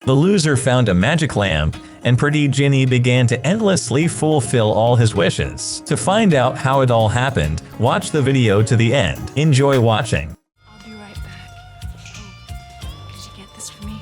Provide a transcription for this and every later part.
The loser found a magic lamp, and pretty Ginny began to endlessly fulfill all his wishes. To find out how it all happened, watch the video to the end. Enjoy watching. I'll be right back. Oh, could you get this for me?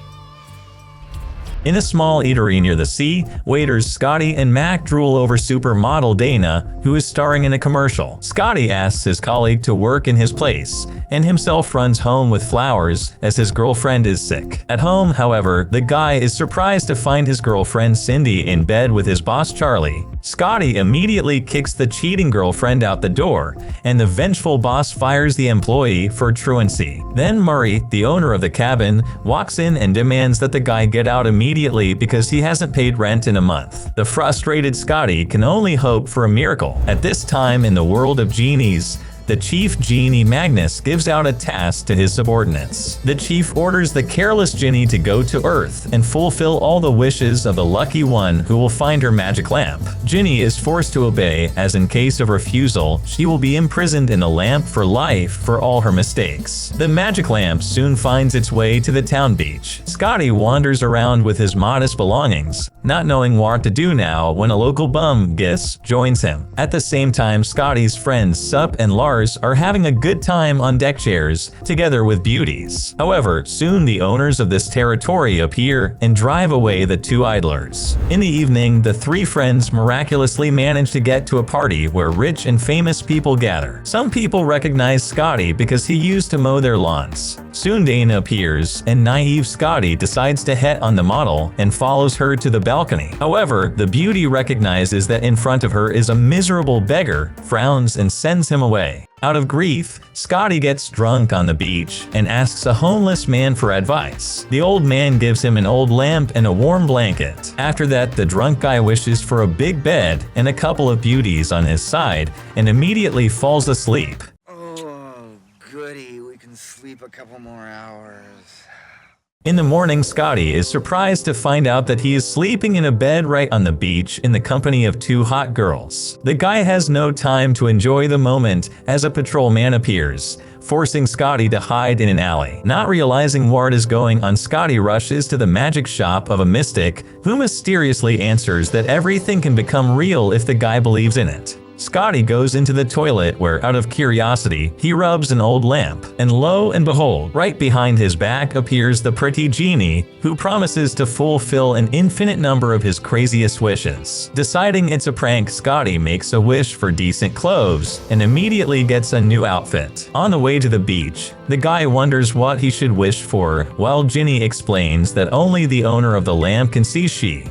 In a small eatery near the sea, waiters Scotty and Mac drool over supermodel Dana, who is starring in a commercial. Scotty asks his colleague to work in his place, and himself runs home with flowers as his girlfriend is sick. At home, however, the guy is surprised to find his girlfriend Cindy in bed with his boss Charlie. Scotty immediately kicks the cheating girlfriend out the door, and the vengeful boss fires the employee for truancy. Then Murray, the owner of the cabin, walks in and demands that the guy get out immediately because he hasn't paid rent in a month. The frustrated Scotty can only hope for a miracle. At this time in the world of genies, the chief genie Magnus gives out a task to his subordinates. The chief orders the careless Ginny to go to Earth and fulfill all the wishes of the lucky one who will find her magic lamp. Ginny is forced to obey, as in case of refusal, she will be imprisoned in the lamp for life for all her mistakes. The magic lamp soon finds its way to the town beach. Scotty wanders around with his modest belongings, not knowing what to do now when a local bum Gis joins him. At the same time, Scotty's friends Sup and Lars are having a good time on deck chairs, together with beauties. However, soon the owners of this territory appear and drive away the two idlers. In the evening, the three friends miraculously manage to get to a party where rich and famous people gather. Some people recognize Scotty because he used to mow their lawns. Soon Dana appears, and naive Scotty decides to hit on the model and follows her to the balcony. However, the beauty recognizes that in front of her is a miserable beggar, frowns and sends him away. Out of grief, Scotty gets drunk on the beach and asks a homeless man for advice. The old man gives him an old lamp and a warm blanket. After that, the drunk guy wishes for a big bed and a couple of beauties on his side and immediately falls asleep. Oh, goody, we can sleep a couple more hours. In the morning, Scotty is surprised to find out that he is sleeping in a bed right on the beach in the company of two hot girls. The guy has no time to enjoy the moment as a patrolman appears, forcing Scotty to hide in an alley. Not realizing what is going on, Scotty rushes to the magic shop of a mystic who mysteriously answers that everything can become real if the guy believes in it. Scotty goes into the toilet where, out of curiosity, he rubs an old lamp, and lo and behold, right behind his back appears the pretty genie, who promises to fulfill an infinite number of his craziest wishes. Deciding it's a prank, Scotty makes a wish for decent clothes and immediately gets a new outfit. On the way to the beach, the guy wonders what he should wish for, while Ginny explains that only the owner of the lamp can see she.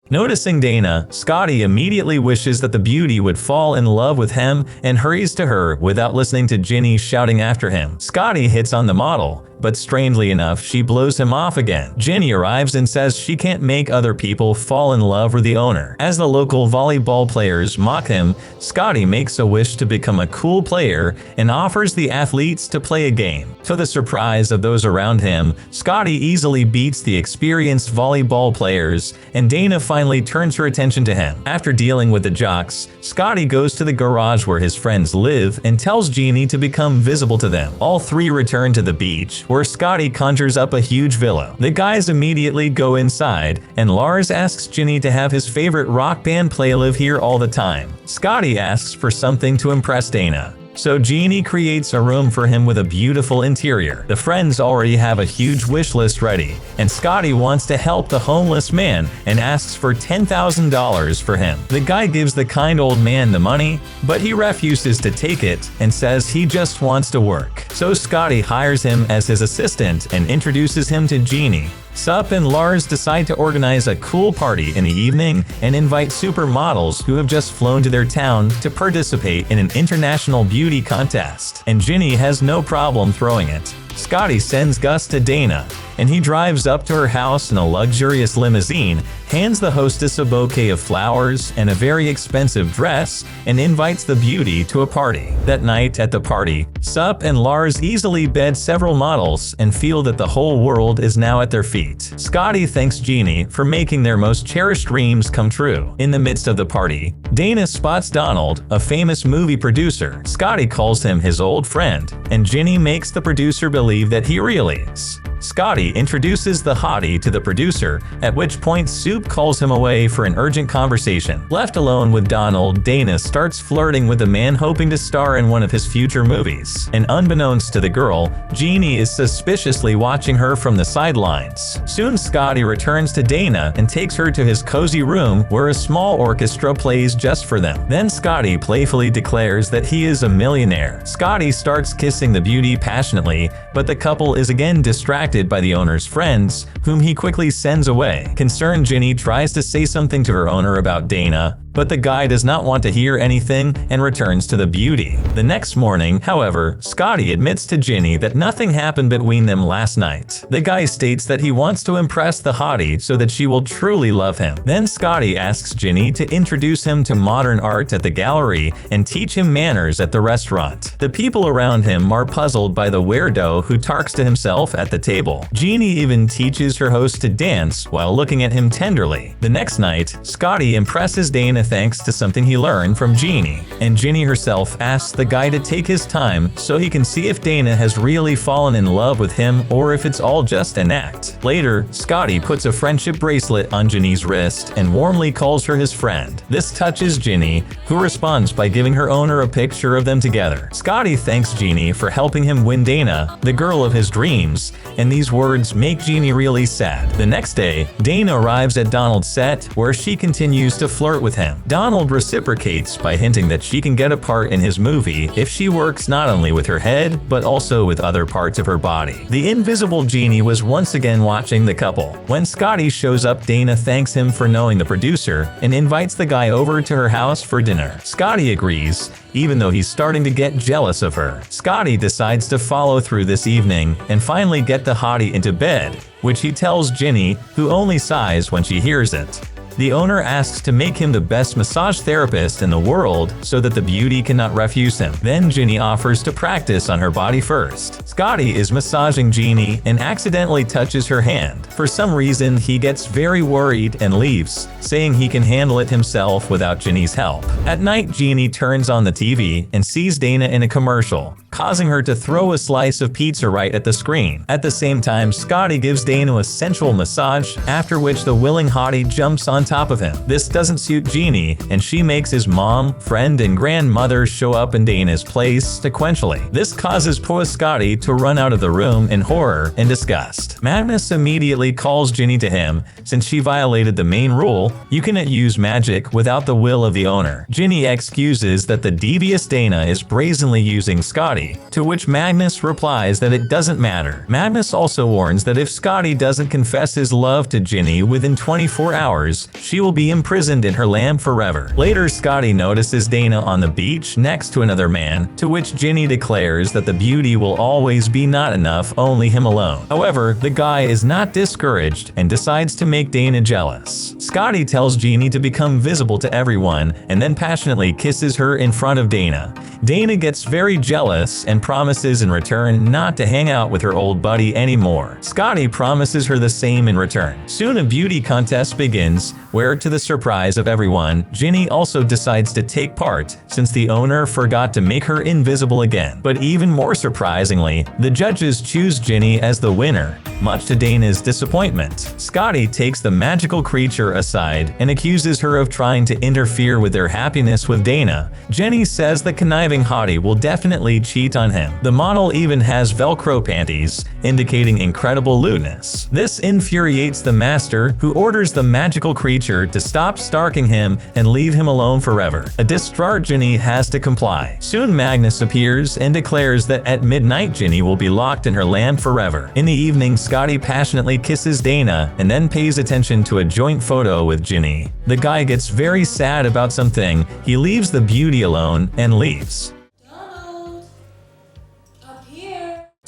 Noticing Dana, Scotty immediately wishes that the beauty would fall in love with him and hurries to her without listening to Ginny shouting after him. Scotty hits on the model, but strangely enough, she blows him off again. Ginny arrives and says she can't make other people fall in love with the owner. As the local volleyball players mock him, Scotty makes a wish to become a cool player and offers the athletes to play a game. To the surprise of those around him, Scotty easily beats the experienced volleyball players, and Dana finally turns her attention to him. After dealing with the jocks, Scotty goes to the garage where his friends live and tells Ginny to become visible to them. All three return to the beach, where Scotty conjures up a huge villa. The guys immediately go inside, and Lars asks Ginny to have his favorite rock band play live here all the time. Scotty asks for something to impress Dana, so Ginny creates a room for him with a beautiful interior. The friends already have a huge wish list ready, and Scotty wants to help the homeless man and asks for $10,000 for him. The guy gives the kind old man the money, but he refuses to take it and says he just wants to work. So Scotty hires him as his assistant and introduces him to Ginny. Sup and Lars decide to organize a cool party in the evening and invite supermodels who have just flown to their town to participate in an international beauty contest. And Ginny has no problem throwing it. Scotty sends Gus to Dana, and he drives up to her house in a luxurious limousine, hands the hostess a bouquet of flowers and a very expensive dress, and invites the beauty to a party. That night at the party, Sup and Lars easily bed several models and feel that the whole world is now at their feet. Scotty thanks Ginny for making their most cherished dreams come true. In the midst of the party, Dana spots Donald, a famous movie producer. Scotty calls him his old friend, and Ginny makes the producer believe believe that he really is. Scotty introduces the hottie to the producer, at which point Soup calls him away for an urgent conversation. Left alone with Donald, Dana starts flirting with the man hoping to star in one of his future movies. And unbeknownst to the girl, Genie is suspiciously watching her from the sidelines. Soon Scotty returns to Dana and takes her to his cozy room where a small orchestra plays just for them. Then Scotty playfully declares that he is a millionaire. Scotty starts kissing the beauty passionately, but the couple is again distracted by the owner's friends, whom he quickly sends away. Concerned Ginny tries to say something to her owner about Dana, but the guy does not want to hear anything and returns to the beauty. The next morning, however, Scotty admits to Ginny that nothing happened between them last night. The guy states that he wants to impress the hottie so that she will truly love him. Then Scotty asks Ginny to introduce him to modern art at the gallery and teach him manners at the restaurant. The people around him are puzzled by the weirdo who talks to himself at the table. Ginny even teaches her host to dance while looking at him tenderly. The next night, Scotty impresses Dana thanks to something he learned from Genie, and Ginny herself asks the guy to take his time so he can see if Dana has really fallen in love with him or if it's all just an act. Later, Scotty puts a friendship bracelet on Ginny's wrist and warmly calls her his friend. This touches Ginny, who responds by giving her owner a picture of them together. Scotty thanks Genie for helping him win Dana, the girl of his dreams, and these words make Genie really sad. The next day, Dana arrives at Donald's set where she continues to flirt with him. Donald reciprocates by hinting that she can get a part in his movie if she works not only with her head, but also with other parts of her body. The invisible Genie was once again watching the couple. When Scotty shows up, Dana thanks him for knowing the producer and invites the guy over to her house for dinner. Scotty agrees, even though he's starting to get jealous of her. Scotty decides to follow through this evening and finally get the hottie into bed, which he tells Ginny, who only sighs when she hears it. The owner asks to make him the best massage therapist in the world so that the beauty cannot refuse him. Then Ginny offers to practice on her body first. Scotty is massaging Ginny and accidentally touches her hand. For some reason, he gets very worried and leaves, saying he can handle it himself without Ginny's help. At night, Ginny turns on the TV and sees Dana in a commercial, causing her to throw a slice of pizza right at the screen. At the same time, Scotty gives Dana a sensual massage, after which the willing hottie jumps on top of him. This doesn't suit Ginny, and she makes his mom, friend, and grandmother show up in Dana's place sequentially. This causes poor Scotty to run out of the room in horror and disgust. Magnus immediately calls Ginny to him, since she violated the main rule: you cannot use magic without the will of the owner. Ginny excuses that the devious Dana is brazenly using Scotty, to which Magnus replies that it doesn't matter. Magnus also warns that if Scotty doesn't confess his love to Ginny within 24 hours, she will be imprisoned in her lamp forever. Later, Scotty notices Dana on the beach next to another man, to which Ginny declares that the beauty will always be not enough, only him alone. However, the guy is not discouraged and decides to make Dana jealous. Scotty tells Ginny to become visible to everyone and then passionately kisses her in front of Dana. Dana gets very jealous and promises in return not to hang out with her old buddy anymore. Scotty promises her the same in return. Soon a beauty contest begins, where to the surprise of everyone, Ginny also decides to take part, since the owner forgot to make her invisible again. But even more surprisingly, the judges choose Ginny as the winner, much to Dana's disappointment. Scotty takes the magical creature aside and accuses her of trying to interfere with their happiness with Dana. Ginny says the conniving hottie will definitely cheat on him. The model even has Velcro panties, indicating incredible lewdness. This infuriates the master, who orders the magical creature to stop stalking him and leave him alone forever. A distraught Ginny has to comply. Soon Magnus appears and declares that at midnight Ginny will be locked in her lamp forever. In the evening, Scotty passionately kisses Dana and then pays attention to a joint photo with Ginny. The guy gets very sad about something, he leaves the beauty alone and leaves.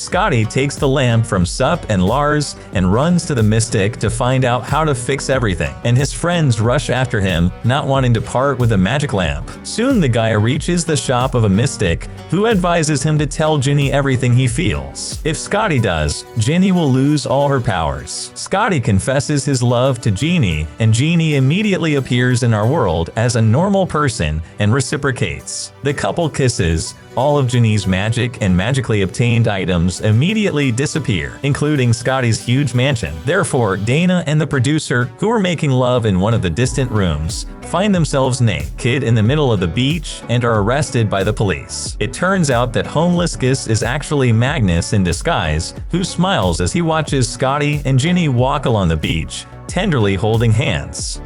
Scotty takes the lamp from Sup and Lars and runs to the Mystic to find out how to fix everything, and his friends rush after him, not wanting to part with the magic lamp. Soon the guy reaches the shop of a Mystic, who advises him to tell Ginny everything he feels. If Scotty does, Ginny will lose all her powers. Scotty confesses his love to Genie, and Genie immediately appears in our world as a normal person and reciprocates. The couple kisses. All of Ginny's magic and magically obtained items rooms immediately disappear, including Scotty's huge mansion. Therefore, Dana and the producer, who were making love in one of the distant rooms, find themselves naked in the middle of the beach and are arrested by the police. It turns out that homeless Gus is actually Magnus in disguise, who smiles as he watches Scotty and Ginny walk along the beach, tenderly holding hands.